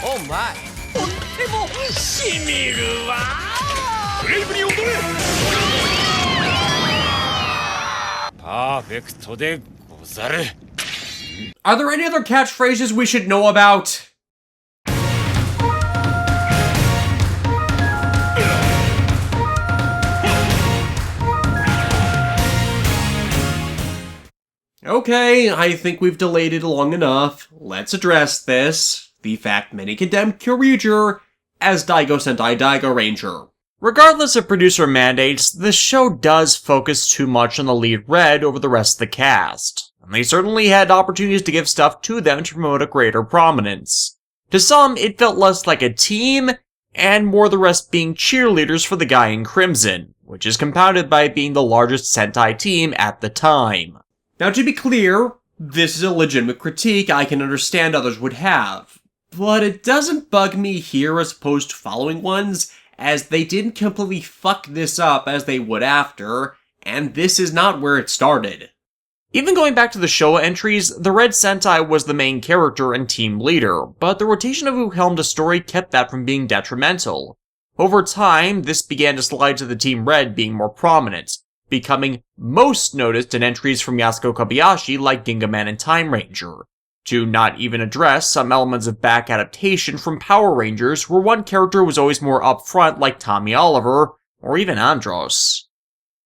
Oh my. しみるわ。ブレイブに踊れ。パーフェクトでござる。Are there any other catchphrases we should know about? Okay, I think we've delayed it long enough. Let's address this. The fact many condemn Kyouryuger as Daigo Sentai Daigo Ranger. Regardless of producer mandates, the show does focus too much on the lead Red over the rest of the cast, and they certainly had opportunities to give stuff to them to promote a greater prominence. To some, it felt less like a team, and more the rest being cheerleaders for the guy in crimson, which is compounded by it being the largest Sentai team at the time. Now to be clear, this is a legitimate critique I can understand others would have, but it doesn't bug me here as opposed to following ones, as they didn't completely fuck this up as they would after, and this is not where it started. Even going back to the Showa entries, the Red Sentai was the main character and team leader, but the rotation of who helmed a story kept that from being detrimental. Over time, this began to slide to the Team Red being more prominent, becoming most noticed in entries from Yasuko Kobayashi like Gingaman and Time Ranger, to not even address some elements of back adaptation from Power Rangers where one character was always more upfront like Tommy Oliver, or even Andros.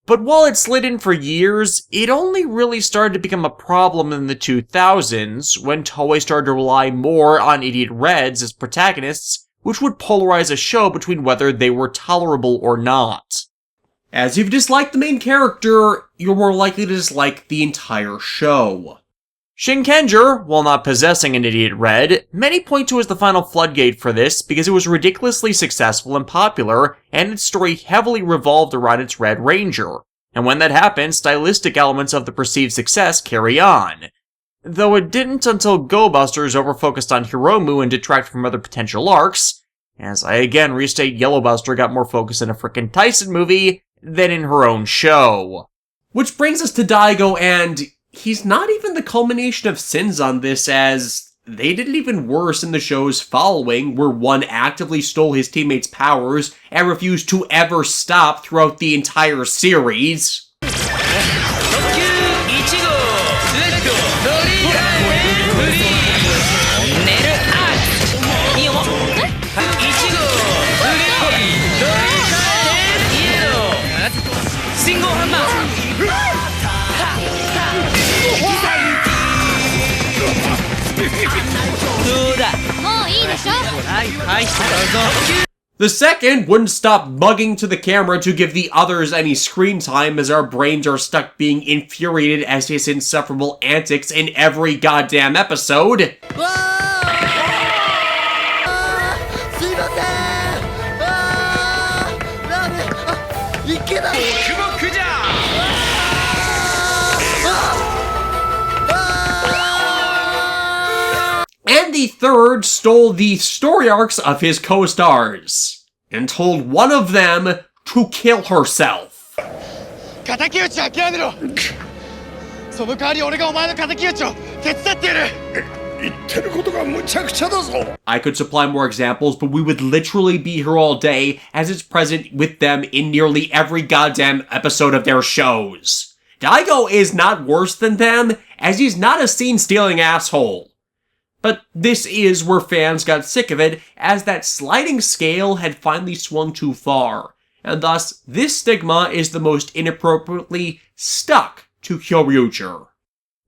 But while it slid in for years, it only really started to become a problem in the 2000s, when Toei started to rely more on Idiot Reds as protagonists, which would polarize a show between whether they were tolerable or not. As you've disliked the main character, you're more likely to dislike the entire show. Shinkenger, while not possessing an Idiot Red, many point to as the final floodgate for this because it was ridiculously successful and popular, and its story heavily revolved around its Red Ranger. And when that happens, stylistic elements of the perceived success carry on. Though it didn't until Go Busters overfocused on Hiromu and detracted from other potential arcs, as I again restate Yellow Buster got more focus in a frickin' Tyson movie than in her own show. Which brings us to Daigo, and he's not even the culmination of sins on this, as they did it even worse in the shows following, where one actively stole his teammates' powers and refused to ever stop throughout the entire series. The second wouldn't stop bugging to the camera to give the others any screen time, as our brains are stuck being infuriated at his insufferable antics in every goddamn episode. And the third stole the story arcs of his co-stars, and told one of them to kill herself. I could supply more examples, but we would literally be here all day, as it's present with them in nearly every goddamn episode of their shows. Daigo is not worse than them, as he's not a scene-stealing asshole. But this is where fans got sick of it, as that sliding scale had finally swung too far, and thus this stigma is the most inappropriately stuck to Kyouryuger.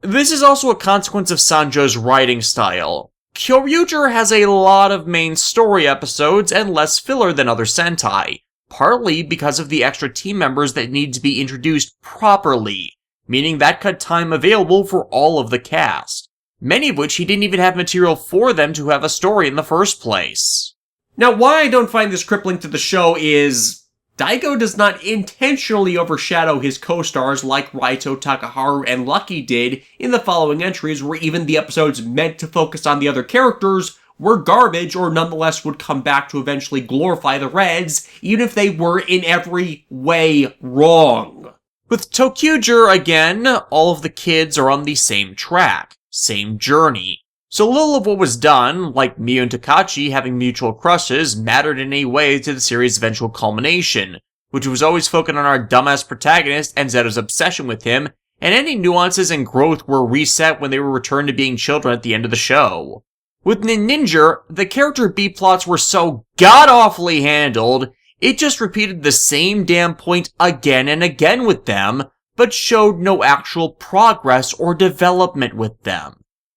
This is also a consequence of Sanjo's writing style. Kyouryuger has a lot of main story episodes and less filler than other Sentai, partly because of the extra team members that need to be introduced properly, meaning that cut time available for all of the cast. Many of which he didn't even have material for them to have a story in the first place. Now, why I don't find this crippling to the show is Daigo does not intentionally overshadow his co-stars like Raito, Takaharu, and Lucky did in the following entries, where even the episodes meant to focus on the other characters were garbage, or nonetheless would come back to eventually glorify the Reds, even if they were in every way wrong. With Kyouryuger, again, all of the kids are on the same track, same journey. So little of what was done, like Miu and Takachi having mutual crushes, mattered in any way to the series' eventual culmination, which was always focused on our dumbass protagonist and Zeto's obsession with him, and any nuances and growth were reset when they were returned to being children at the end of the show. With Ninja, the character B-plots were so god-awfully handled, it just repeated the same damn point again and again with them, but showed no actual progress or development with them.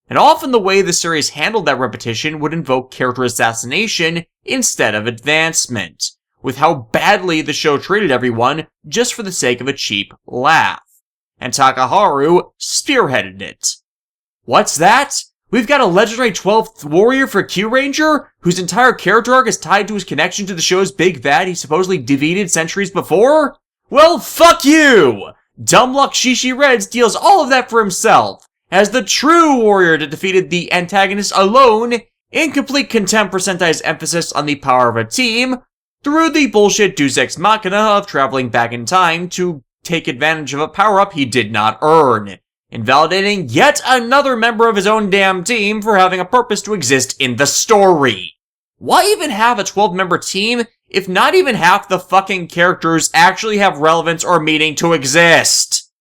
And often the way the series handled that repetition would invoke character assassination instead of advancement, with how badly the show treated everyone just for the sake of a cheap laugh. And Takaharu spearheaded it. What's that? We've got a legendary 12th warrior for Kyouryuger, whose entire character arc is tied to his connection to the show's big bad he supposedly defeated centuries before? Well, fuck you! Dumbluck Shishi Red steals all of that for himself, as the true warrior that defeated the antagonist alone, in complete contempt for Sentai's emphasis on the power of a team, through the bullshit Deus Ex Machina of traveling back in time to take advantage of a power-up he did not earn, invalidating yet another member of his own damn team for having a purpose to exist in the story. Why even have a 12-member team if not even half the fucking characters actually have relevance or meaning to exist?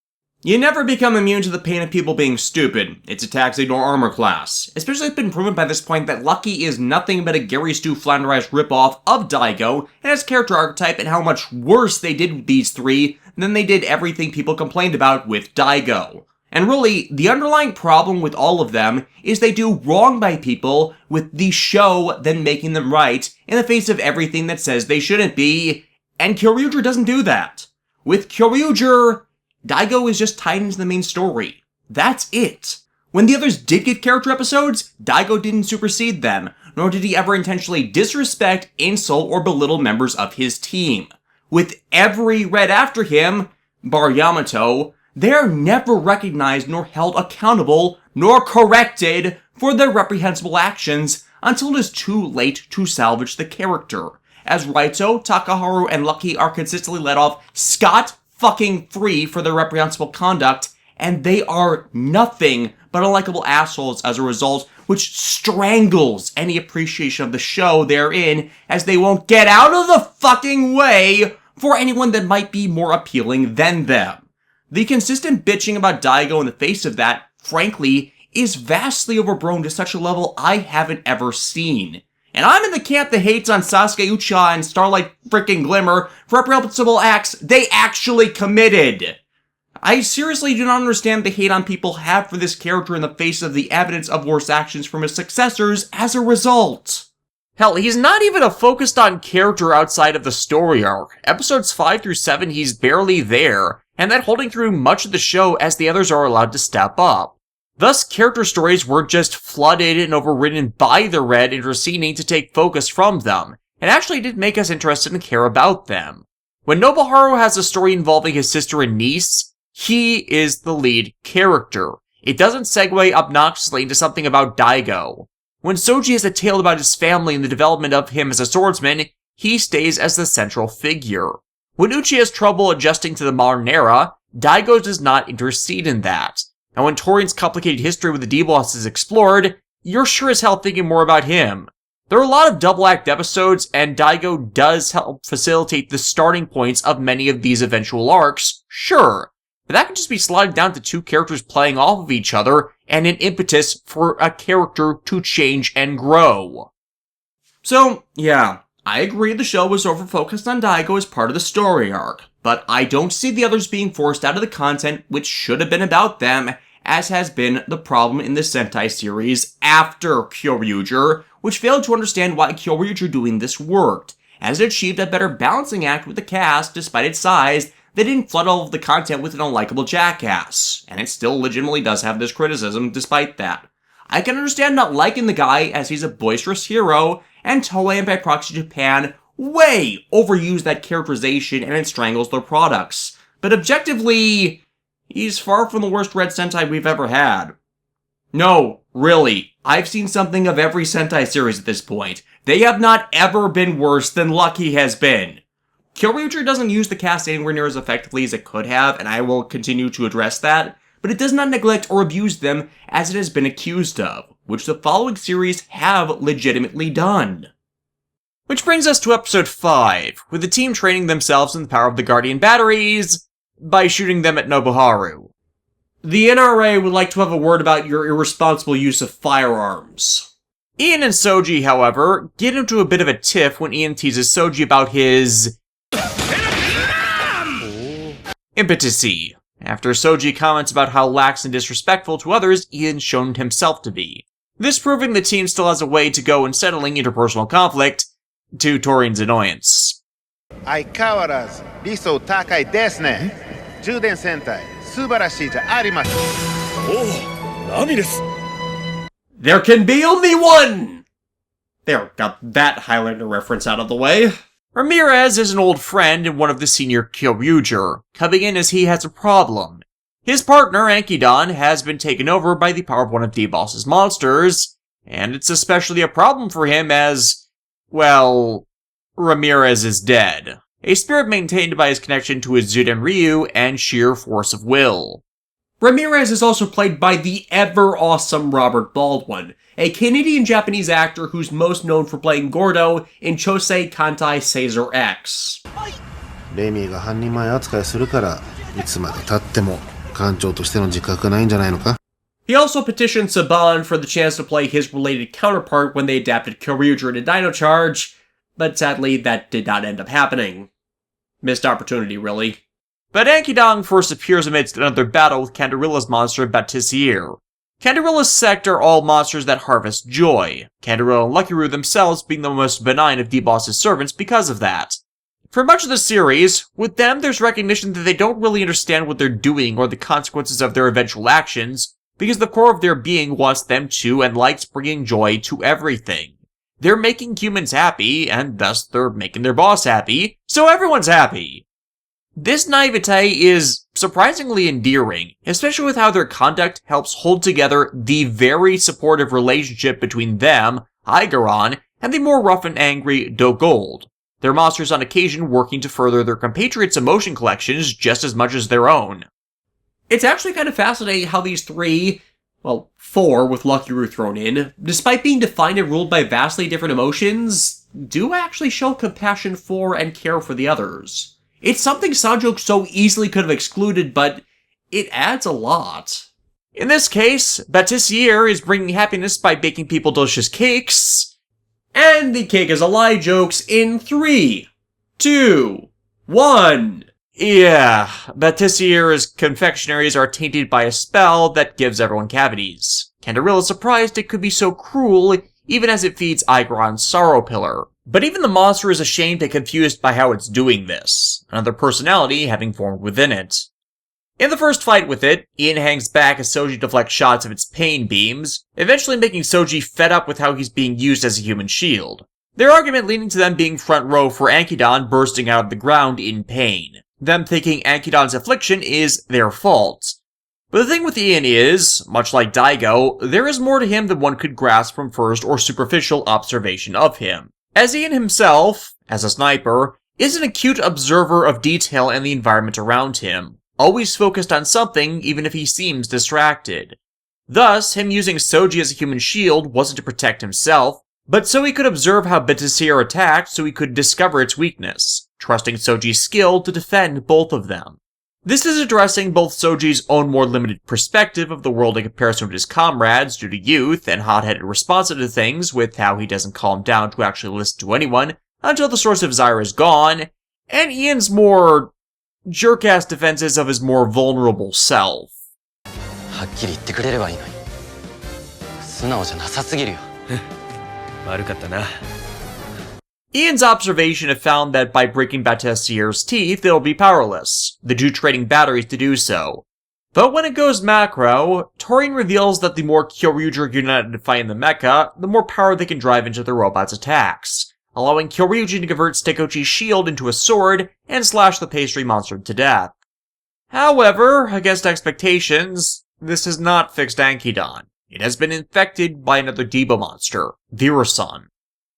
You never become immune to the pain of people being stupid. It's a tax ignore armor class. Especially it's been proven by this point that Lucky is nothing but a Gary Stu Flanderized ripoff of Daigo and his character archetype, and how much worse they did with these three than they did everything people complained about with Daigo. And really, the underlying problem with all of them is they do wrong by people, with the show then making them right in the face of everything that says they shouldn't be, and Kyouryuger doesn't do that. With Kyouryuger, Daigo is just tied into the main story. That's it. When the others did get character episodes, Daigo didn't supersede them, nor did he ever intentionally disrespect, insult, or belittle members of his team. With every Red after him, bar Yamato, they are never recognized nor held accountable nor corrected for their reprehensible actions until it is too late to salvage the character, as Raito, Takaharu, and Lucky are consistently let off scot-fucking-free for their reprehensible conduct, and they are nothing but unlikable assholes as a result, which strangles any appreciation of the show they're in, as they won't get out of the fucking way for anyone that might be more appealing than them. The consistent bitching about Daigo in the face of that, frankly, is vastly overblown to such a level I haven't ever seen. And I'm in the camp that hates on Sasuke Uchiha and Starlight frickin' Glimmer for reprehensible acts they actually committed. I seriously do not understand the hate on people have for this character in the face of the evidence of worse actions from his successors as a result. Hell, he's not even a focused on character outside of the story arc. Episodes 5 through 7, he's barely there, and that holding through much of the show as the others are allowed to step up. Thus, character stories were just flooded and overridden by the Red interceding to take focus from them, and actually did make us interested and care about them. When Nobuharu has a story involving his sister and niece, he is the lead character. It doesn't segue obnoxiously into something about Daigo. When Soji has a tale about his family and the development of him as a swordsman, he stays as the central figure. When Uchi has trouble adjusting to the modern era, Daigo does not intercede in that. And when Torian's complicated history with the D-Boss is explored, you're sure as hell thinking more about him. There are a lot of double-act episodes, and Daigo does help facilitate the starting points of many of these eventual arcs, sure. But that can just be slotted down to two characters playing off of each other, and an impetus for a character to change and grow. So, yeah, I agree the show was over-focused on Daigo as part of the story arc, but I don't see the others being forced out of the content which should have been about them, as has been the problem in the Sentai series after Kyouryuger, which failed to understand why Kyouryuger doing this worked, as it achieved a better balancing act with the cast despite its size. They didn't flood all of the content with an unlikable jackass, and it still legitimately does have this criticism despite that. I can understand not liking the guy as he's a boisterous hero, and Toei and by proxy Japan way overuse that characterization and it strangles their products. But objectively, he's far from the worst Red Sentai we've ever had. No, really, I've seen something of every Sentai series at this point. They have not ever been worse than Lucky has been. Kyouryuger doesn't use the cast anywhere near as effectively as it could have, and I will continue to address that, but it does not neglect or abuse them as it has been accused of, which the following series have legitimately done. Which brings us to episode 5, with the team training themselves in the power of the Guardian batteries by shooting them at Nobuharu. The NRA would like to have a word about your irresponsible use of firearms. Ian and Soji, however, get into a bit of a tiff when Ian teases Soji about his impotency. After Soji comments about how lax and disrespectful to others Ian's shown himself to be. This proving the team still has a way to go in settling interpersonal conflict, to Torian's annoyance. 相変わらず理想高いですね。充電戦隊素晴らしいじゃありません。何です。 There can be only one! There, got that Highlander reference out of the way. Ramirez is an old friend and one of the senior Kyouryuger, coming in as he has a problem. His partner, Ankidon, has been taken over by the power of one of D-Boss's monsters, and it's especially a problem for him as, well, Ramirez is dead. A spirit maintained by his connection to his Zyuden Ryu and sheer force of will. Ramirez is also played by the ever-awesome Robert Baldwin, a Canadian-Japanese actor who's most known for playing Gordo in Chosei Kantai Caesar X. レミが半人前扱いするからいつまで経っても艦長としての自覚ないんじゃないのか? He also petitioned Saban for the chance to play his related counterpart when they adapted Kyouryuger to Dino Charge, but sadly that did not end up happening. Missed opportunity, really. But Ankidon first appears amidst another battle with Candarilla's monster Batissier. Candarilla's sect are all monsters that harvest joy, Candarilla and Lucky Roo themselves being the most benign of D-Boss's servants because of that. For much of the series, with them there's recognition that they don't really understand what they're doing or the consequences of their eventual actions, because the core of their being wants them to and likes bringing joy to everything. They're making humans happy, and thus they're making their boss happy, so everyone's happy. This naivete is surprisingly endearing, especially with how their conduct helps hold together the very supportive relationship between them, Aigaron, and the more rough and angry Do Gold. Their monsters on occasion working to further their compatriots' emotion collections just as much as their own. It's actually kind of fascinating how these three, well, four with Lucky Roo thrown in, despite being defined and ruled by vastly different emotions, do actually show compassion for and care for the others. It's something Sanjo so easily could have excluded, but it adds a lot. In this case, Batissier is bringing happiness by baking people delicious cakes. And the cake is a lie jokes in 3, 2, 1. Yeah, Batissier's confectionaries are tainted by a spell that gives everyone cavities. Candarilla is surprised it could be so cruel, even as it feeds Aigaron's Sorrow Pillar. But even the monster is ashamed and confused by how it's doing this, another personality having formed within it. In the first fight with it, Ian hangs back as Soji deflects shots of its pain beams, eventually making Soji fed up with how he's being used as a human shield. Their argument leading to them being front row for Ankidon bursting out of the ground in pain, them thinking Ankidon's affliction is their fault. But the thing with Ian is, much like Daigo, there is more to him than one could grasp from first or superficial observation of him. As Ian himself, as a sniper, is an acute observer of detail and the environment around him, always focused on something even if he seems distracted. Thus, him using Soji as a human shield wasn't to protect himself, but so he could observe how Batissier attacked so he could discover its weakness, trusting Soji's skill to defend both of them. This is addressing both Soji's own more limited perspective of the world in comparison with his comrades due to youth and hot-headed response to things with how he doesn't calm down to actually listen to anyone until the source of desire is gone, and Ian's more jerk-ass defenses of his more vulnerable self. はっきり言ってくれればいいのに。素直じゃなさすぎるよ。悪かったな。 Ian's observation have found that by breaking Batissier's teeth, they'll be powerless, the two trading batteries to do so. But when it goes macro, Torian reveals that the more Kyouryuger united to fight in the mecha, the more power they can drive into the robot's attacks, allowing Kyouryuger to convert Stekochi's shield into a sword and slash the pastry monster to death. However, against expectations, this has not fixed Ankidon. It has been infected by another Debo monster, Virasun.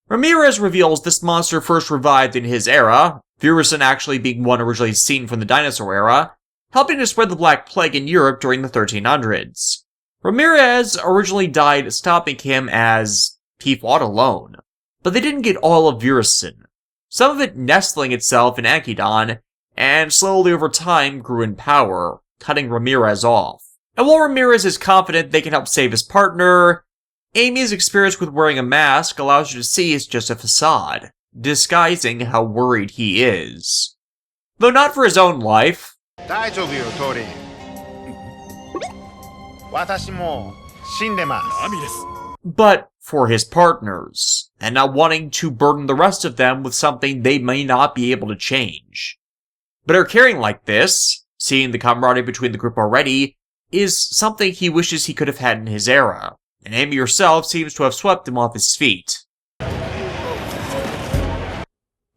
Ramirez reveals this monster first revived in his era, Virusin actually being one originally seen from the Dinosaur era, helping to spread the Black Plague in Europe during the 1300s. Ramirez originally died stopping him as he fought alone, but they didn't get all of Virusin, some of it nestling itself in Akidon, and slowly over time grew in power, cutting Ramirez off. And while Ramirez is confident they can help save his partner, Amy's experience with wearing a mask allows you to see it's just a facade, disguising how worried he is. Though not for his own life. 大丈夫よ、トーリー。私も死んでます。神です。 But for his partners, and not wanting to burden the rest of them with something they may not be able to change. But her caring like this, seeing the camaraderie between the group already, is something he wishes he could have had in his era, and Amy herself seems to have swept him off his feet.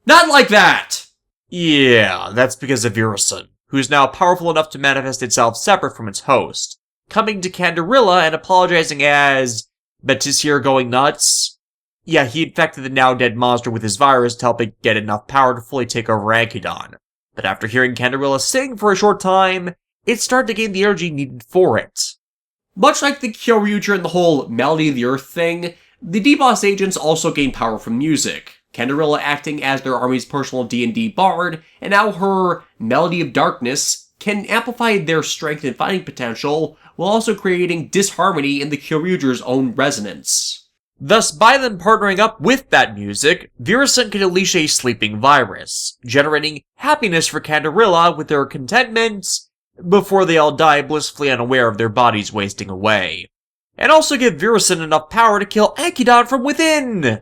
Not like that! Yeah, that's because of Virusin, who's now powerful enough to manifest itself separate from its host, coming to Canderilla and apologizing as Batissier going nuts. Yeah, he infected the now-dead monster with his virus to help it get enough power to fully take over Akidon. But after hearing Canderilla sing for a short time, it started to gain the energy needed for it. Much like the Kyouryuger and the whole Melody of the Earth thing, the D-Boss agents also gain power from music. Canderilla acting as their army's personal D&D bard, and now her Melody of Darkness can amplify their strength and fighting potential, while also creating disharmony in the Kyouryuger's own resonance. Thus, by them partnering up with that music, Virusin can unleash a sleeping virus, generating happiness for Canderilla with their contentment, before they all die blissfully unaware of their bodies wasting away. And also give Virusin enough power to kill Akidon from within!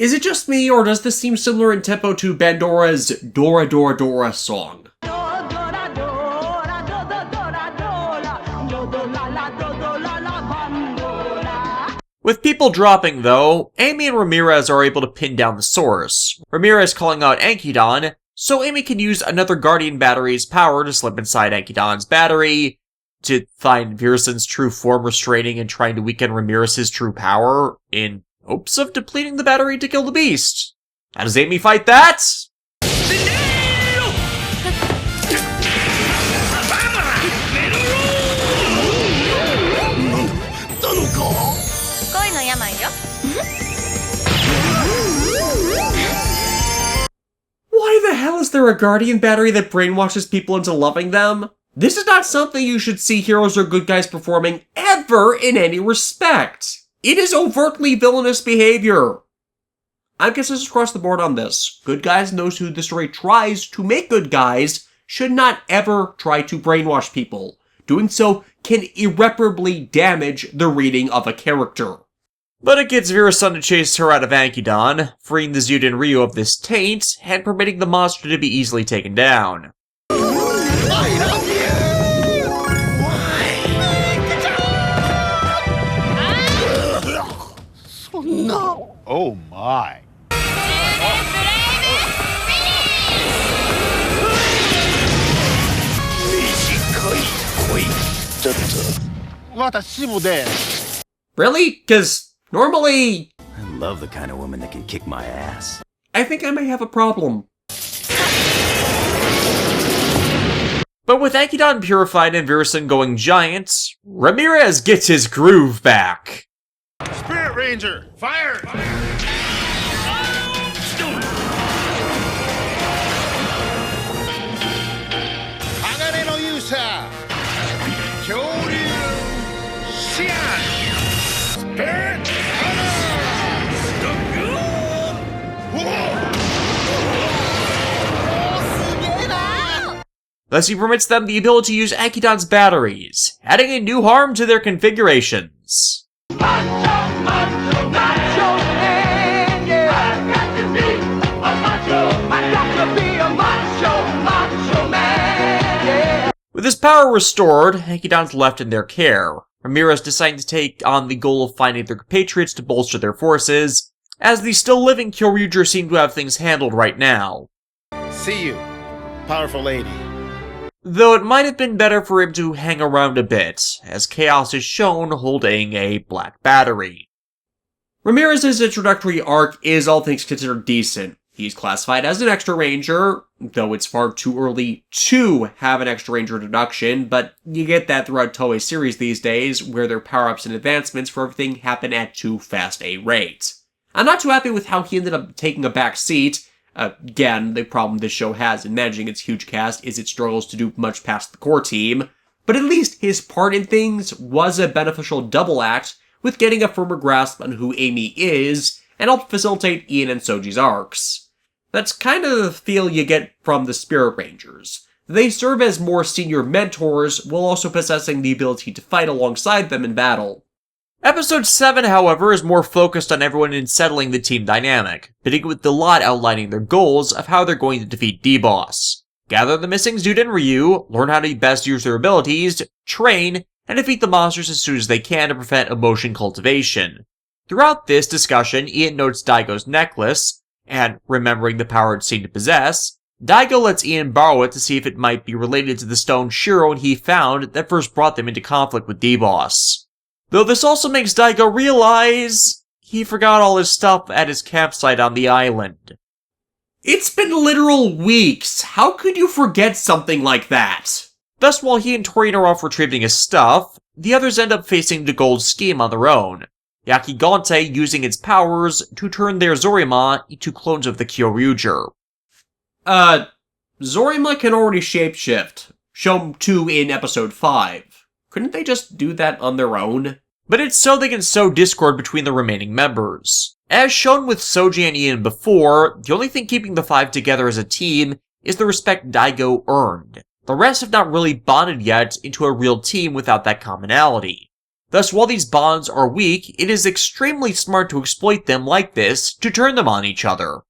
Is it just me, or does this seem similar in tempo to Bandora's Dora Dora Dora song? With people dropping, though, Amy and Ramirez are able to pin down the source, Ramirez calling out Akidon, so Amy can use another Guardian battery's power to slip inside Akidon's battery, to find Virusin's true form restraining and trying to weaken Ramirez's true power, in hopes of depleting the battery to kill the beast. How does Amy fight that? Why the hell is there a Guardian battery that brainwashes people into loving them? This is not something you should see heroes or good guys performing ever in any respect. It is overtly villainous behavior. I'm consensus across the board on this. Good guys and those who the story tries to make good guys should not ever try to brainwash people. Doing so can irreparably damage the reading of a character. But it gets Virusin to chase her out of Akidon, freeing the Zyuden Ryu of this taint, and permitting the monster to be easily taken down. No. Oh my. 私もで Really? Because normally... I love the kind of woman that can kick my ass. I think I may have a problem. But with Akidon purified and Virusin going giant, Ramirez gets his groove back. Spirit Ranger, fire! Hagane no Yusa! Kyouryuger! Spirit Thus he permits them the ability to use Akidon's batteries, adding a new harm to their configurations. With his power restored, Akidon's left in their care, Ramirez deciding to take on the goal of finding their compatriots to bolster their forces, as the still living Kyouryuger seem to have things handled right now. See you, powerful lady. Though it might have been better for him to hang around a bit, as Chaos is shown holding a black battery. Ramirez's introductory arc is all things considered decent. He's classified as an extra ranger, though it's far too early to have an extra ranger introduction, but you get that throughout Toei's series these days, where their power-ups and advancements for everything happen at too fast a rate. I'm not too happy with how he ended up taking a back seat. Again, the problem this show has in managing its huge cast is it struggles to do much past the core team, but at least his part in things was a beneficial double act, with getting a firmer grasp on who Amy is, and helped facilitate Ian and Soji's arcs. That's kind of the feel you get from the Spirit Rangers. They serve as more senior mentors, while also possessing the ability to fight alongside them in battle. Episode 7, however, is more focused on everyone in settling the team dynamic, beginning with the lot outlining their goals of how they're going to defeat D-Boss. Gather the missing Zyuden and Ryu, learn how to best use their abilities, train, and defeat the monsters as soon as they can to prevent emotion cultivation. Throughout this discussion, Ian notes Daigo's necklace, and, remembering the power it seemed to possess, Daigo lets Ian borrow it to see if it might be related to the stone Shiro and he found that first brought them into conflict with D-Boss. Though this also makes Daigo realize he forgot all his stuff at his campsite on the island. It's been literal weeks. How could you forget something like that? Thus, while he and Torian are off retrieving his stuff, the others end up facing the gold scheme on their own. Yakigante using its powers to turn their Zorima into clones of the Kyouryuger. Zorima can already shapeshift. Shown 2 in episode 5. Couldn't they just do that on their own? But it's so they can sow discord between the remaining members. As shown with Soji and Ian before, the only thing keeping the 5 together as a team is the respect Daigo earned. The rest have not really bonded yet into a real team without that commonality. Thus, while these bonds are weak, it is extremely smart to exploit them like this to turn them on each other.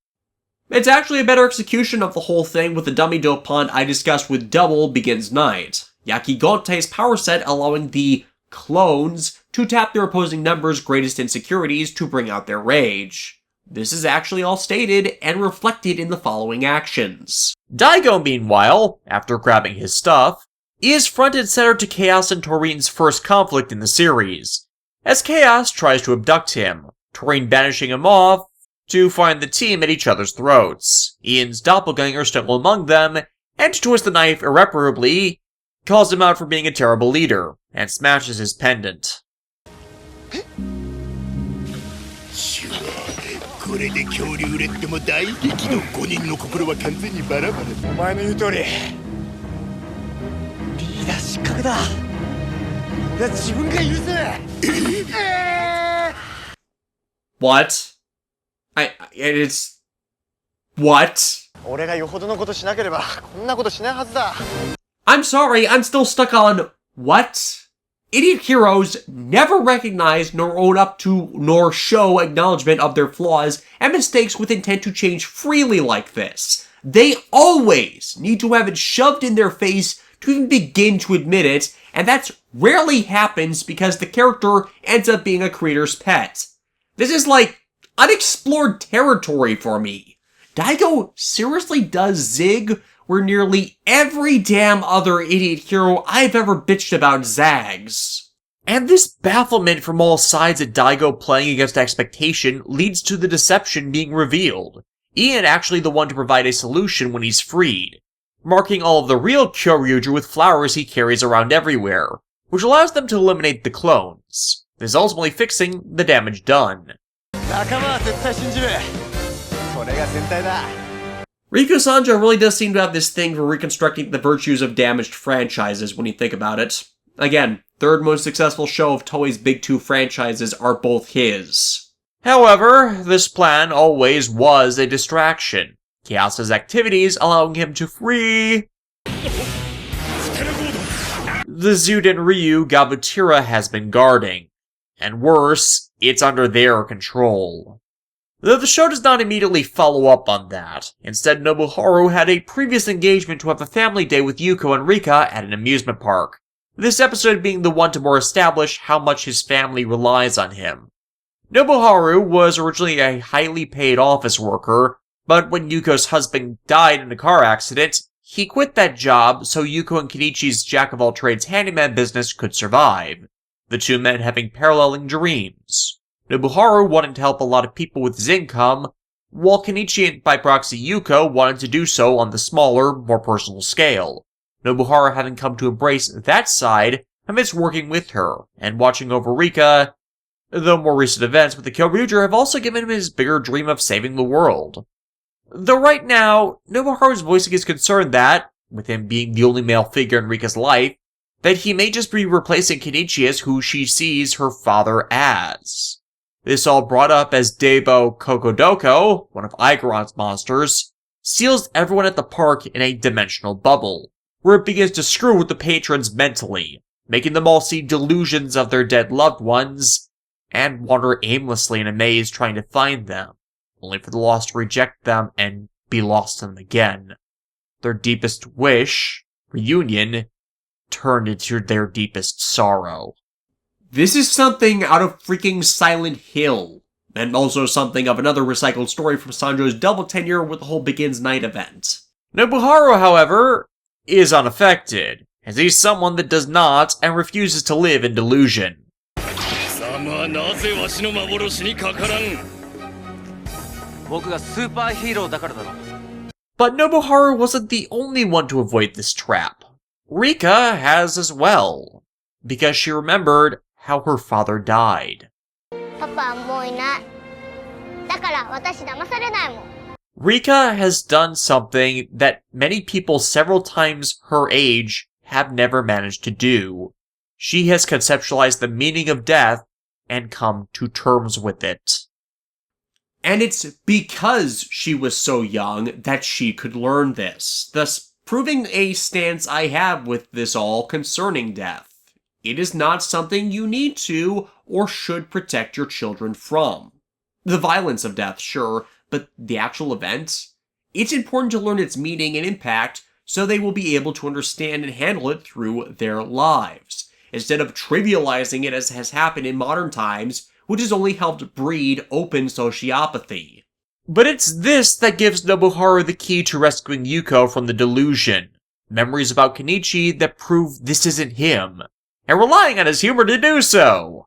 It's actually a better execution of the whole thing with the dummy dopant I discussed with Double Begins Night. Yakigante's power set allowing the clones to tap their opposing numbers' greatest insecurities to bring out their rage. This is actually all stated and reflected in the following actions. Daigo, meanwhile, after grabbing his stuff, is front and center to Chaos and Torian's first conflict in the series, as Chaos tries to abduct him, Torian banishing him off to find the team at each other's throats. Ian's doppelganger still among them, and to twist the knife irreparably, calls him out for being a terrible leader, and smashes his pendant. これで恐竜レッドも大激怒5人の心は完全にバラバラお前の言う通りリーダー失格だ自分が許せない What? It's... What? 俺がよほどのことしなければこんなことしないはずだ I'm sorry, I'm still stuck on... What? Idiot heroes never recognize nor own up to nor show acknowledgement of their flaws and mistakes with intent to change freely like this. They always need to have it shoved in their face to even begin to admit it, and that rarely happens because the character ends up being a creator's pet. This is like unexplored territory for me. Daigo seriously does zig where nearly every damn other idiot hero I've ever bitched about zags. And this bafflement from all sides at Daigo playing against expectation leads to the deception being revealed. Ian actually the one to provide a solution when he's freed, marking all of the real Kyouryuger with flowers he carries around everywhere, which allows them to eliminate the clones. This ultimately fixing the damage done. 仲間は絶対信じるそれが戦隊だ Riku Sanjo really does seem to have this thing for reconstructing the virtues of damaged franchises when you think about it. Again, third most successful show of Toei's big 2 franchises are both his. However, this plan always was a distraction. Chaos's activities allowing him to free the Zyuden Ryu Gabutira has been guarding. And worse, it's under their control. Though the show does not immediately follow up on that. Instead, Nobuharu had a previous engagement to have a family day with Yuko and Rika at an amusement park. This episode being the one to more establish how much his family relies on him. Nobuharu was originally a highly paid office worker, but when Yuko's husband died in a car accident, He quit that job so Yuko and Kenichi's jack-of-all-trades handyman business could survive, the two men having paralleling dreams. Nobuharu wanted to help a lot of people with his income, while Kenichi and by proxy Yuko wanted to do so on the smaller, more personal scale. Nobuharu having come to embrace that side amidst working with her and watching over Rika, though more recent events with the Kyouryuger have also given him his bigger dream of saving the world. Though right now, Nobuharu is voicing his concern that, with him being the only male figure in Rika's life, that he may just be replacing Kenichi as who she sees her father as. This all brought up as Debo Kokodoko, one of Aigeron's monsters, seals everyone at the park in a dimensional bubble, where it begins to screw with the patrons mentally, making them all see delusions of their dead loved ones, and wander aimlessly in a maze trying to find them, only for the lost to reject them and be lost in them again. Their deepest wish, reunion, turned into their deepest sorrow. This is something out of freaking Silent Hill, and also something of another recycled story from Sanjo's double tenure with the whole Begins Night event. Nobuharu, however, is unaffected, as he's someone that does not and refuses to live in delusion. But Nobuharu wasn't the only one to avoid this trap. Rika has as well, because she remembered how her father died. Rika has done something that many people several times her age have never managed to do. She has conceptualized the meaning of death and come to terms with it. And it's because she was so young that she could learn this, thus proving a stance I have with this all concerning death. It is not something you need to or should protect your children from. The violence of death, sure, but the actual event? It's important to learn its meaning and impact so they will be able to understand and handle it through their lives, instead of trivializing it as has happened in modern times, which has only helped breed open sociopathy. But it's this that gives Nobuharu the key to rescuing Yuko from the delusion. Memories about Kenichi that prove this isn't him, and relying on his humor to do so.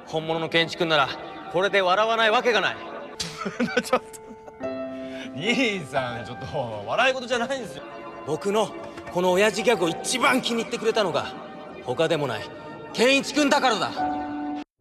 本物のケンチ君ならこれで笑わないわけがない。ちょっと兄さん、ちょっと笑い事じゃないんですよ。僕のこの親父ギャグを一番気に入ってくれたのが他でもないケンイチ君だからだ。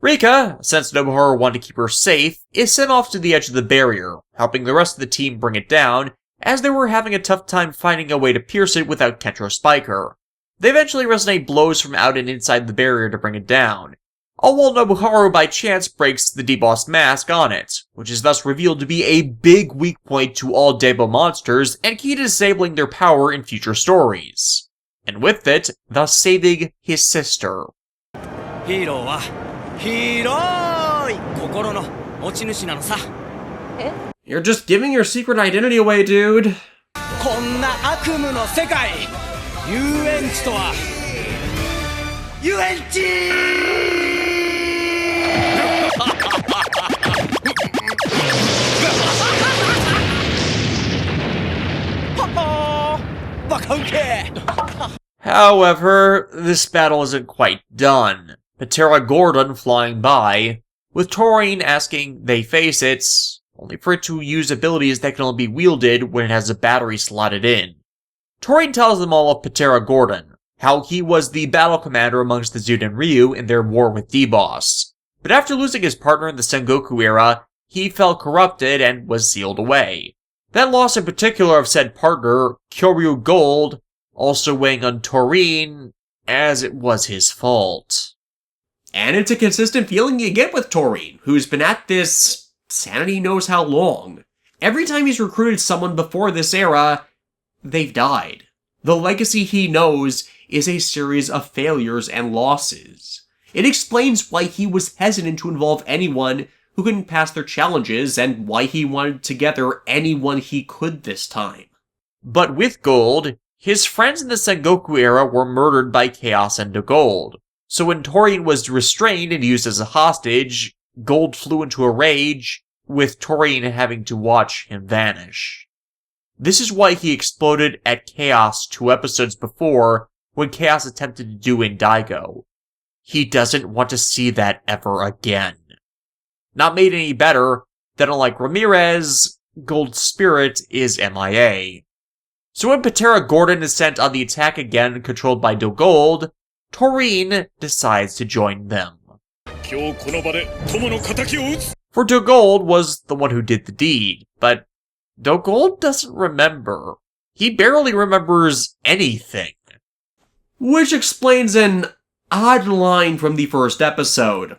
Rika, since Nobuharu wanted to keep her safe, is sent off to the edge of the barrier, helping the rest of the team bring it down, as they were having a tough time finding a way to pierce it without Kentro Spiker. They eventually resonate blows from out and inside the barrier to bring it down, all while Nobuharu by chance breaks the debossed mask on it, which is thus revealed to be a big weak point to all Debo monsters and key to disabling their power in future stories. And with it, thus saving his sister. Hero は広い心の持ち主なのさ。You're just giving your secret identity away, dude. こんな悪夢の世界、遊園地とは遊園地バカウケ However, this battle isn't quite done. Patera Gordon flying by, with Taurine asking they face it, only for it to use abilities that can only be wielded when it has a battery slotted in. Taurine tells them all of Patera Gordon, how he was the battle commander amongst the Zyuden Ryu in their war with D-Boss. But after losing his partner in the Sengoku era, he fell corrupted and was sealed away. That loss in particular of said partner, Kyoryu Gold, also weighing on Taurine, as it was his fault. And it's a consistent feeling you get with Taurine, who's been at this sanity knows how long. Every time he's recruited someone before this era, they've died. The legacy he knows is a series of failures and losses. It explains why he was hesitant to involve anyone who couldn't pass their challenges and why he wanted to gather anyone he could this time. But with Gold, his friends in the Sengoku era were murdered by Chaos and Gold. So when Taurine was restrained and used as a hostage, Gold flew into a rage, with Taurine having to watch him vanish. This is why he exploded at Chaos 2 episodes before, when Chaos attempted to do in Daigo. He doesn't want to see that ever again. Not made any better that unlike Ramirez, Gold Spirit is MIA. So when Patera Gordon is sent on the attack again controlled by Do Gold, Taurine decides to join them. For Do Gold was the one who did the deed, but Do Gold doesn't remember. He barely remembers anything. Which explains an odd line from the first episode.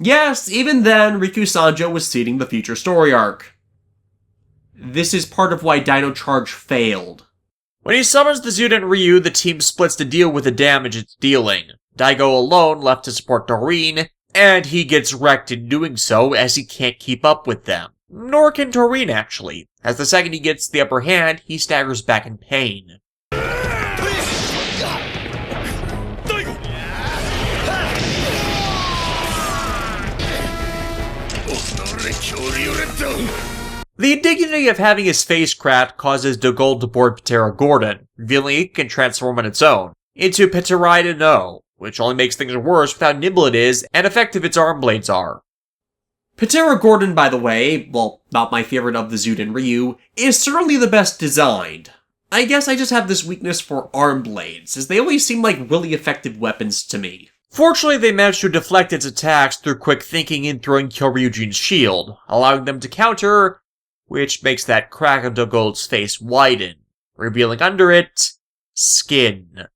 Yes, even then, Riku Sanjo was seeding the future story arc. This is part of why Dino Charge failed. When he summons the Zyuden Ryu, the team splits to deal with the damage it's dealing. Daigo alone left to support Taurine, and he gets wrecked in doing so as he can't keep up with them. Nor can Taurine, actually, as the second he gets the upper hand, he staggers back in pain. The indignity of having his face cracked causes Do Gold to board Patera Gordon, revealing it can transform on its own into Pateraida no, which only makes things worse with how nimble it is and effective its arm blades are. Patera Gordon, by the way, well, not my favorite of the Zyuden Ryu, is certainly the best designed. I guess I just have this weakness for arm blades, as they always seem like really effective weapons to me. Fortunately, they managed to deflect its attacks through quick thinking and throwing Kyouryuger's shield, allowing them to counter, which makes that crack on Do Gold's face widen, revealing under it, skin.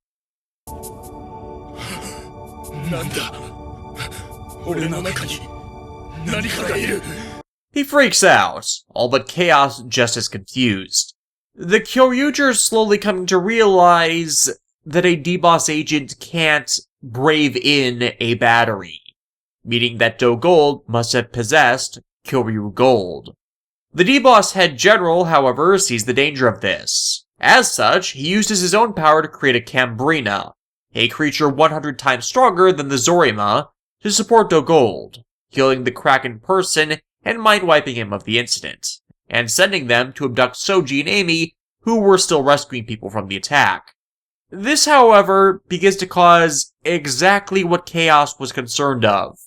He freaks out, all but Chaos just as confused. The Kyouryuger slowly coming to realize that a D-Boss agent can't brave in a battery, meaning that Do Gold must have possessed Kyoryu Gold. The D-Boss head general, however, sees the danger of this. As such, he uses his own power to create a Cambrina, a creature 100 times stronger than the Zorima, to support Do Gold, killing the Kraken person and mind-wiping him of the incident, and sending them to abduct Soji and Amy, who were still rescuing people from the attack. This, however, begins to cause exactly what Chaos was concerned of.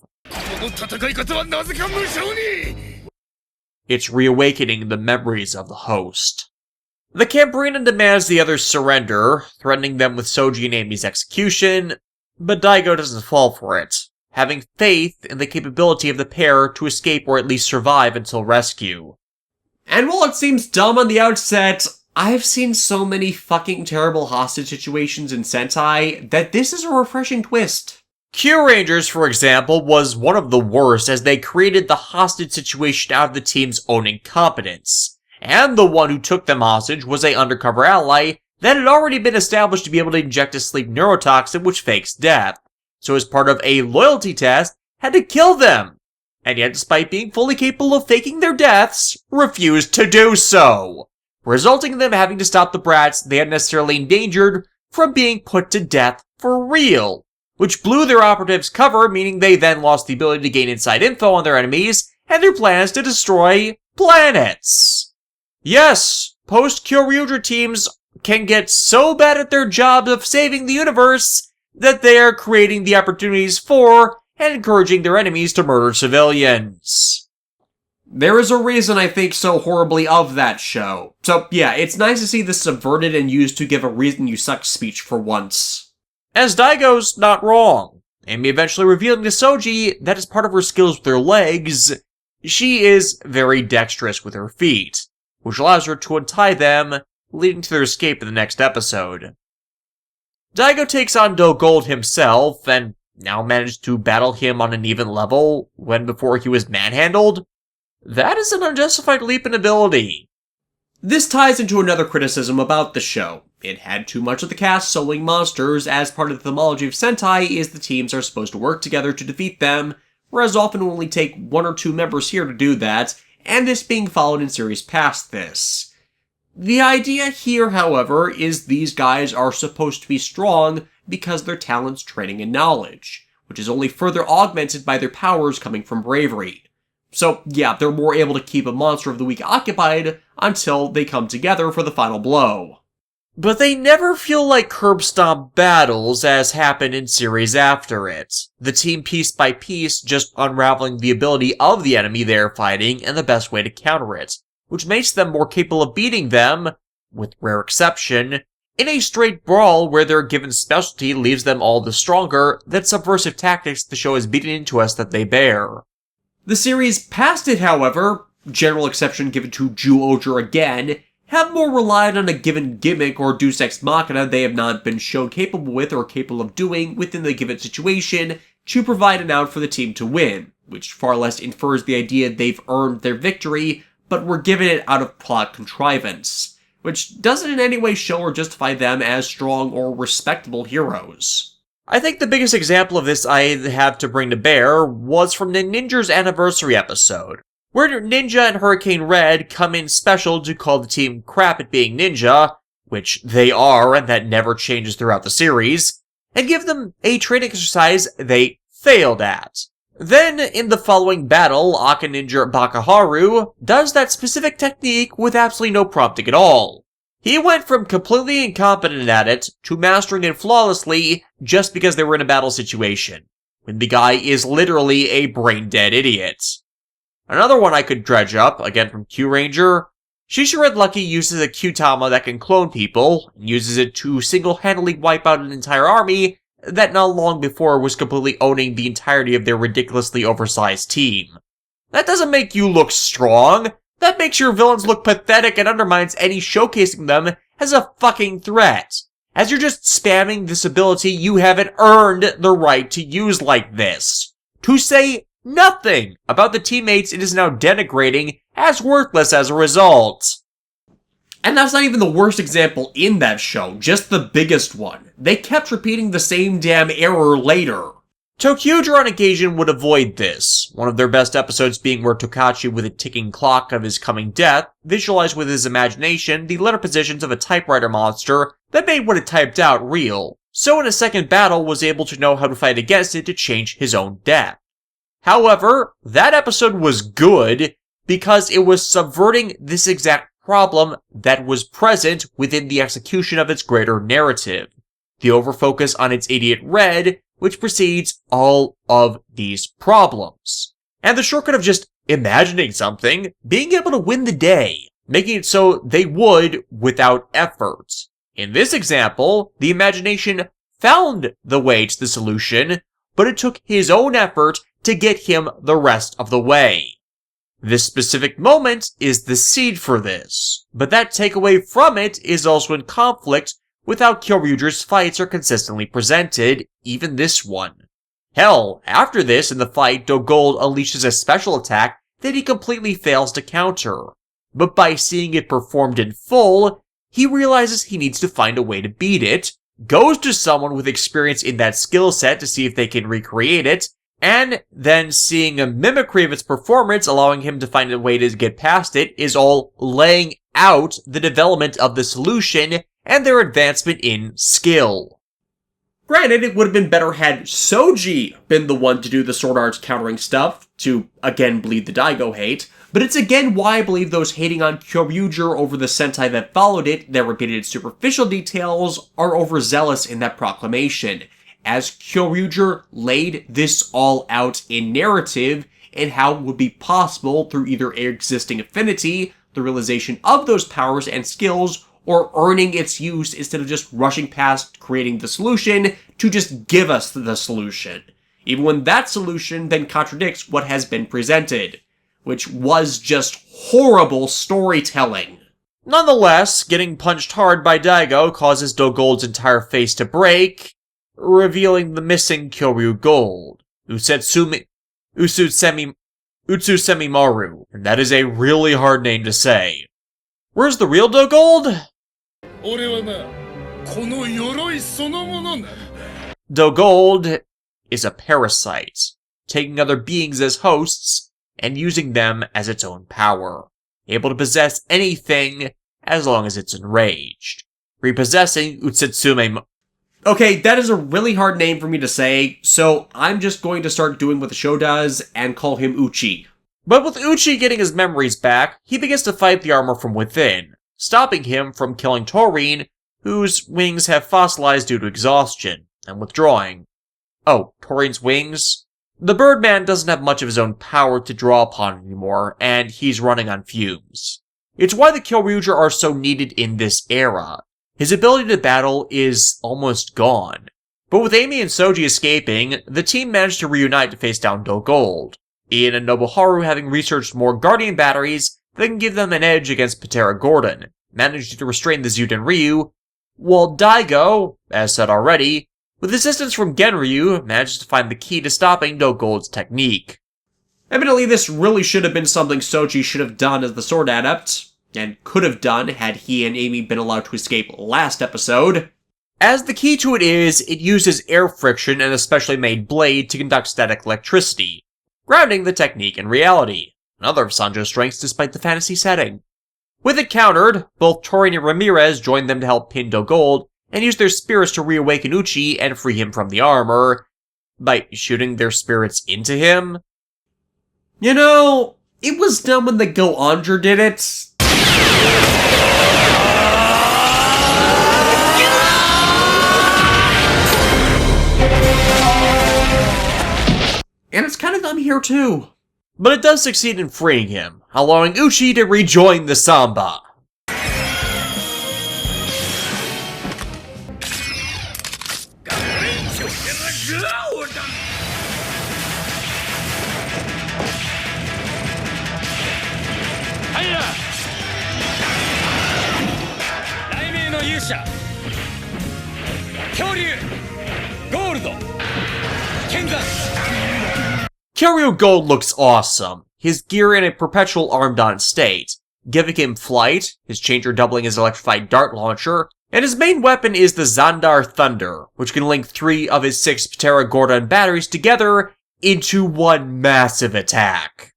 It's reawakening the memories of the host. The Cambrina demands the others surrender, threatening them with Soji and Amy's execution, but Daigo doesn't fall for it, having faith in the capability of the pair to escape or at least survive until rescue. And while it seems dumb on the outset, I've seen so many fucking terrible hostage situations in Sentai that this is a refreshing twist. Kyouryuger, for example, was one of the worst as they created the hostage situation out of the team's own incompetence. And the one who took them hostage was an undercover ally that had already been established to be able to inject a sleep neurotoxin which fakes death. So as part of a loyalty test, had to kill them. And yet despite being fully capable of faking their deaths, refused to do so, resulting in them having to stop the brats they had necessarily endangered from being put to death for real, which blew their operatives' cover, meaning they then lost the ability to gain inside info on their enemies and their plans to destroy planets. Yes, post-Kyouryuger teams can get so bad at their job of saving the universe that they are creating the opportunities for and encouraging their enemies to murder civilians. There is a reason I think so horribly of that show. So yeah, it's nice to see this subverted and used to give a reason you suck speech for once. As Daigo's not wrong, Amy eventually revealing to Soji that as part of her skills with her legs, she is very dexterous with her feet, which allows her to untie them, leading to their escape in the next episode. Daigo takes on Do Gold himself, and now managed to battle him on an even level, when before he was manhandled. That is an unjustified leap in ability. This ties into another criticism about the show. It had too much of the cast soloing monsters, as part of the themology of Sentai is the teams are supposed to work together to defeat them, whereas often will only take 1 or 2 members here to do that, and this being followed in series past this. The idea here, however, is these guys are supposed to be strong because their talents, training, and knowledge, which is only further augmented by their powers coming from bravery. So yeah, they're more able to keep a monster of the week occupied until they come together for the final blow. But they never feel like curb stomp battles as happened in series after it. The team piece by piece just unraveling the ability of the enemy they're fighting and the best way to counter it, which makes them more capable of beating them, with rare exception, in a straight brawl where their given specialty leaves them all the stronger than subversive tactics the show has beaten into us that they bear. The series past it, however, general exception given to Kyouryuger again, have more relied on a given gimmick or deus ex machina they have not been shown capable with or capable of doing within the given situation to provide an out for the team to win, which far less infers the idea they've earned their victory, but were given it out of plot contrivance, which doesn't in any way show or justify them as strong or respectable heroes. I think the biggest example of this I have to bring to bear was from the Ninja's anniversary episode, where Ninja and Hurricane Red come in special to call the team crap at being ninja, which they are and that never changes throughout the series, and give them a training exercise they failed at. Then, in the following battle, Aka Ninja Bakaharu does that specific technique with absolutely no prompting at all. He went from completely incompetent at it to mastering it flawlessly just because they were in a battle situation, when the guy is literally a brain-dead idiot. Another one I could dredge up, again from Kyouryuger, Shishired Lucky uses a Kyutama that can clone people, and uses it to single-handedly wipe out an entire army that not long before was completely owning the entirety of their ridiculously oversized team. That doesn't make you look strong. That makes your villains look pathetic and undermines any showcasing them as a fucking threat. As you're just spamming this ability you haven't earned the right to use like this. To say nothing about the teammates it is now denigrating as worthless as a result. And that's not even the worst example in that show, just the biggest one. They kept repeating the same damn error later. Tokusatsu on occasion would avoid this, one of their best episodes being where Tokachi, with a ticking clock of his coming death, visualized with his imagination the letter positions of a typewriter monster that made what it typed out real, so in a second battle was able to know how to fight against it to change his own death. However, that episode was good because it was subverting this exact problem that was present within the execution of its greater narrative. The overfocus on its idiot Red, which precedes all of these problems. And the shortcut of just imagining something, being able to win the day, making it so they would without effort. In this example, the imagination found the way to the solution, but it took his own effort to get him the rest of the way. This specific moment is the seed for this, but that takeaway from it is also in conflict with how Kyouryuger's fights are consistently presented, even this one. Hell, after this in the fight, Dogold unleashes a special attack that he completely fails to counter. But by seeing it performed in full, he realizes he needs to find a way to beat it, goes to someone with experience in that skill set to see if they can recreate it, and then seeing a mimicry of its performance allowing him to find a way to get past it is all laying out the development of the solution and their advancement in skill. Granted, it would have been better had Soji been the one to do the sword arts countering stuff, to again bleed the Daigo hate, but it's again why I believe those hating on Kyouryuger over the Sentai that followed it, that repeated its superficial details, are overzealous in that proclamation, as Kyouryuger laid this all out in narrative and how it would be possible through either existing affinity, the realization of those powers and skills, or earning its use instead of just rushing past creating the solution to just give us the solution, even when that solution then contradicts what has been presented, which was just horrible storytelling. Nonetheless, getting punched hard by Daigo causes Dogold's entire face to break, revealing the missing Kyoryu Gold, Utsusemimaru, and that is a really hard name to say. Where's the real Dogold? Dogold is a parasite, taking other beings as hosts and using them as its own power, able to possess anything as long as it's enraged. Repossessing Utsutsume. Okay, that is a really hard name for me to say, so I'm just going to start doing what the show does and call him Uchi. But with Uchi getting his memories back, he begins to fight the armor from within, stopping him from killing Taurine, whose wings have fossilized due to exhaustion, and withdrawing. Oh, Taurine's wings? The Birdman doesn't have much of his own power to draw upon anymore, and he's running on fumes. It's why the Kyouryuger are so needed in this era. His ability to battle is almost gone. But with Amy and Soji escaping, the team managed to reunite to face down Do Gold. Ian and Nobuharu having researched more Guardian batteries that can give them an edge against Patera Gordon, managed to restrain the Zyuden Ryu, while Daigo, as said already, with assistance from Genryu, manages to find the key to stopping Do Gold's technique. Evidently, this really should have been something Soji should have done as the Sword Adept, and could have done had he and Amy been allowed to escape last episode. As the key to it is, it uses air friction and a specially made blade to conduct static electricity, grounding the technique in reality, another of Sanjo's strengths despite the fantasy setting. With it countered, both Taurine and Ramirez join them to help pin Do Gold, and use their spirits to reawaken Uchi and free him from the armor, by shooting their spirits into him. You know, it was dumb when the Go-Onger did it. And it's kind of dumb here too. But it does succeed in freeing him, allowing Uchi to rejoin the Samba. Kyouryuger looks awesome, his gear in a perpetual armed-on state, giving him flight, his changer doubling his electrified dart launcher, and his main weapon is the Xandar Thunder, which can link 3 of his 6 Patera Gordon batteries together into one massive attack.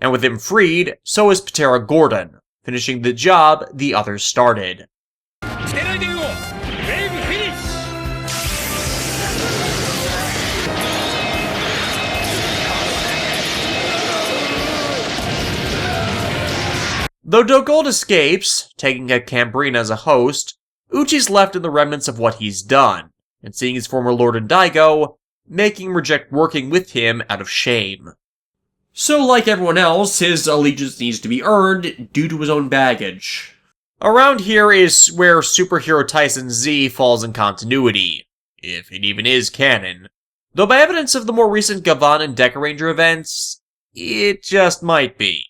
And with him freed, so is Patera Gordon, finishing the job the others started. Though Do Gold escapes, taking a Cambrina as a host, Uchi's left in the remnants of what he's done, and seeing his former lord in Daigo, making him reject working with him out of shame. So, like everyone else, his allegiance needs to be earned due to his own baggage. Around here is where superhero Tyson Z falls in continuity, if it even is canon. Though by evidence of the more recent Gavan and Deca Ranger events, it just might be.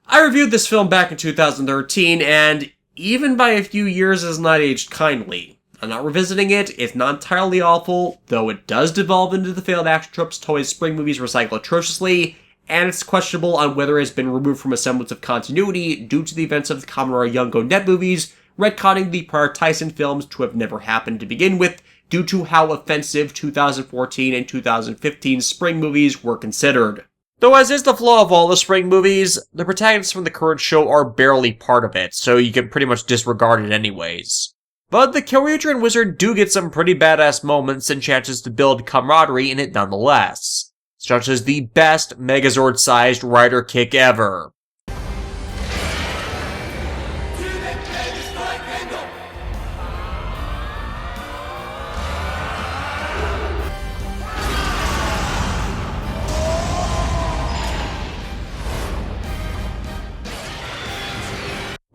I reviewed this film back in 2013, and even by a few years has not aged kindly. I'm not revisiting it, it's not entirely awful, though it does devolve into the failed action tropes Toei's spring movies recycle atrociously, and it's questionable on whether it has been removed from a semblance of continuity due to the events of the Kamen Yungo Net movies, retconning the prior Tyson films to have never happened to begin with, due to how offensive 2014 and 2015 spring movies were considered. Though as is the flaw of all the spring movies, the protagonists from the current show are barely part of it, so you can pretty much disregard it anyways. But the Kyouryuger and Wizard do get some pretty badass moments and chances to build camaraderie in it nonetheless. Such as the best Megazord-sized rider kick ever.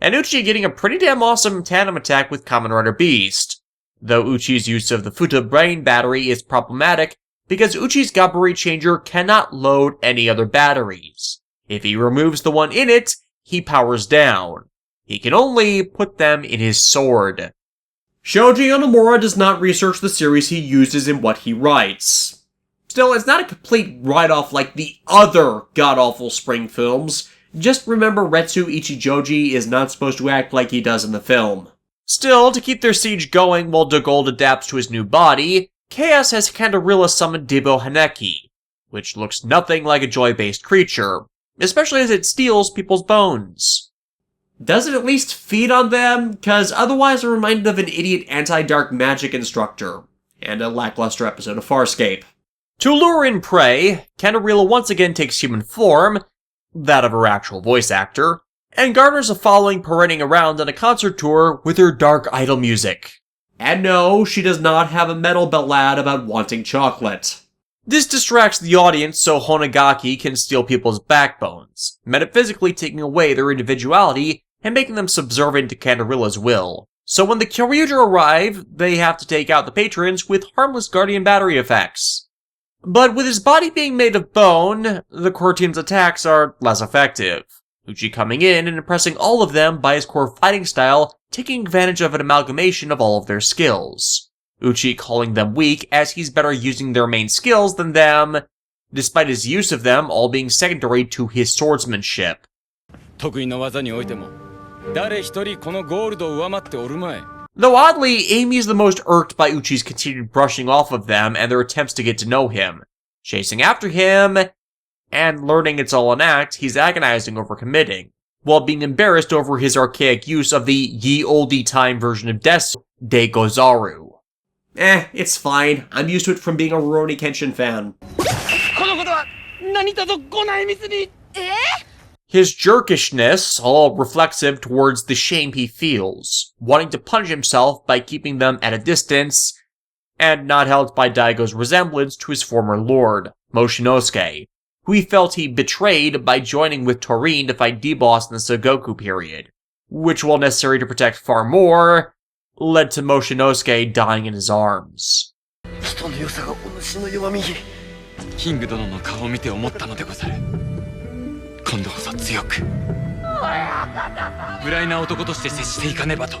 And Uchi getting a pretty damn awesome tandem attack with Kamen Rider Beast, though Uchi's use of the Futa Brain battery is problematic because Uchi's Gaburi changer cannot load any other batteries. If he removes the one in it, he powers down. He can only put them in his sword. Shoji Onomura does not research the series he uses in what he writes. Still, it's not a complete write-off like the other god-awful spring films. Just remember Retsu Ichijoji is not supposed to act like he does in the film. Still, to keep their siege going while Dagold adapts to his new body, Chaos has Canderilla summon Debo Haneki, which looks nothing like a joy-based creature, especially as it steals people's bones. Does it at least feed on them? Cause otherwise I'm reminded of an idiot anti-dark magic instructor, and a lackluster episode of Farscape. To lure in prey, Canderilla once again takes human form, that of her actual voice actor, and garners a following parading around on a concert tour with her dark idol music. And no, she does not have a metal ballad about wanting chocolate. This distracts the audience so Honegaki can steal people's backbones, metaphysically taking away their individuality and making them subservient to Canderilla's will. So when the Kyouryuger arrive, they have to take out the patrons with harmless Guardian battery effects. But with his body being made of bone, the core team's attacks are less effective. Uchi coming in and impressing all of them by his core fighting style, taking advantage of an amalgamation of all of their skills. Uchi calling them weak as he's better using their main skills than them, despite his use of them all being secondary to his swordsmanship. 得意の技においても誰一人このゴールドを上回っておるまい。 Though oddly, Amy is the most irked by Uchi's continued brushing off of them and their attempts to get to know him, chasing after him, and learning it's all an act he's agonizing over committing, while being embarrassed over his archaic use of the ye olde time version of Desu, Deigozaru. It's fine. I'm used to it from being a Rurouni Kenshin fan. His jerkishness, all reflexive towards the shame he feels, wanting to punish himself by keeping them at a distance, and not helped by Daigo's resemblance to his former lord, Moshinosuke, who he felt he betrayed by joining with Torin to fight D-Boss in the Sogoku period, which, while necessary to protect far more, led to Moshinosuke dying in his arms. キング殿の顔を見て思ったのでござる。今度こそ強く無頼な男として接していかねばと。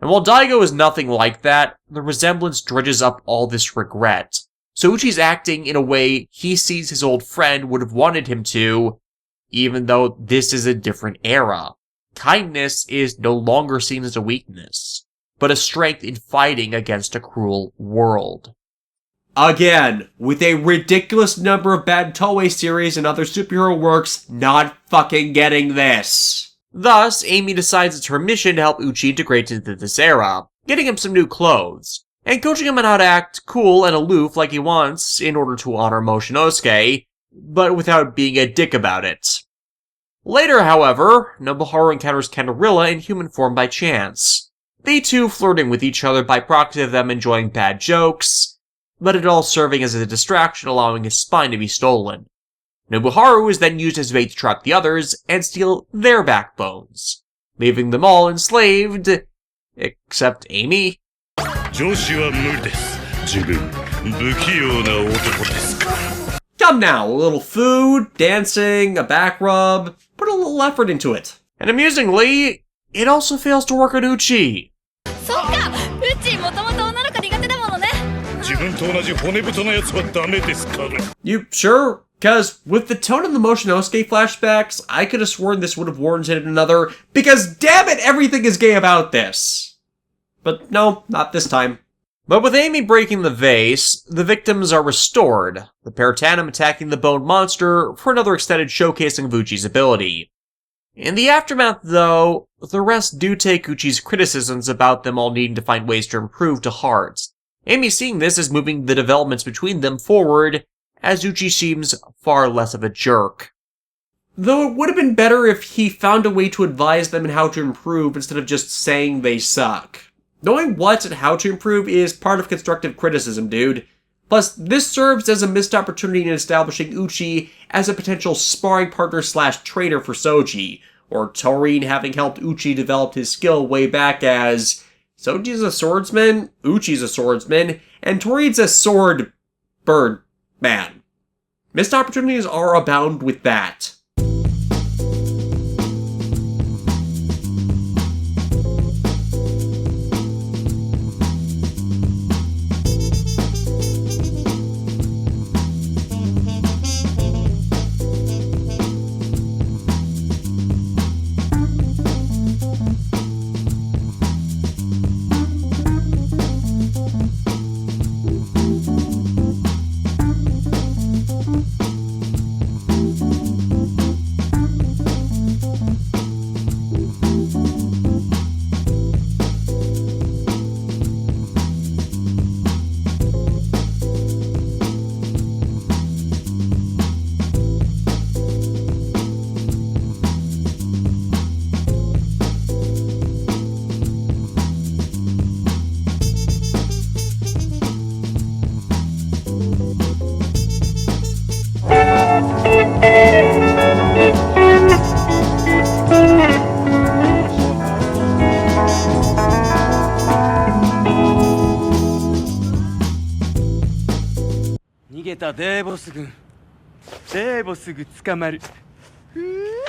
And while Daigo is nothing like that, the resemblance dredges up all this regret. So Uchi's acting in a way he sees his old friend would have wanted him to, even though this is a different era. Kindness is no longer seen as a weakness, but a strength in fighting against a cruel world. Again, with a ridiculous number of bad Toei series and other superhero works not fucking getting this. Thus, Amy decides it's her mission to help Uchi integrate into this era, getting him some new clothes, and coaching him on how to act cool and aloof like he wants in order to honor Moshinosuke, but without being a dick about it. Later, however, Nobuharu encounters Canderilla in human form by chance, they two flirting with each other by proxy of them enjoying bad jokes, but it all serving as a distraction allowing his spine to be stolen. Nobuharu is then used as bait to trap the others and steal their backbones, leaving them all enslaved, except Amy. 上司は無理です。自分不器用な男ですから。 Come now, a little food, dancing, a back rub, put a little effort into it. And amusingly, it also fails to work on Uchi. そっか、うちもともと女の子苦手だものね。 自分と同じ骨太なやつはダメですから。 You sure? Cause with the tone of the Moshinosuke flashbacks, I could have sworn this would have warranted another, because damn it, everything is gay about this. But no, not this time. But with Amy breaking the vase, the victims are restored, the pair tandem attacking the bone monster for another extended showcasing of Uchi's ability. In the aftermath, though, the rest do take Uchi's criticisms about them all needing to find ways to improve to heart. Amy seeing this as moving the developments between them forward, as Uchi seems far less of a jerk. Though it would have been better if he found a way to advise them in how to improve instead of just saying they suck. Knowing what and how to improve is part of constructive criticism, dude. Plus, this serves as a missed opportunity in establishing Uchi as a potential sparring partner / trainer for Soji, or Torin having helped Uchi develop his skill way back as Soji's a swordsman, Uchi's a swordsman, and Torin's a sword bird man. Missed opportunities are abound with that. げたデーボス軍デーボスぐ捕まるふう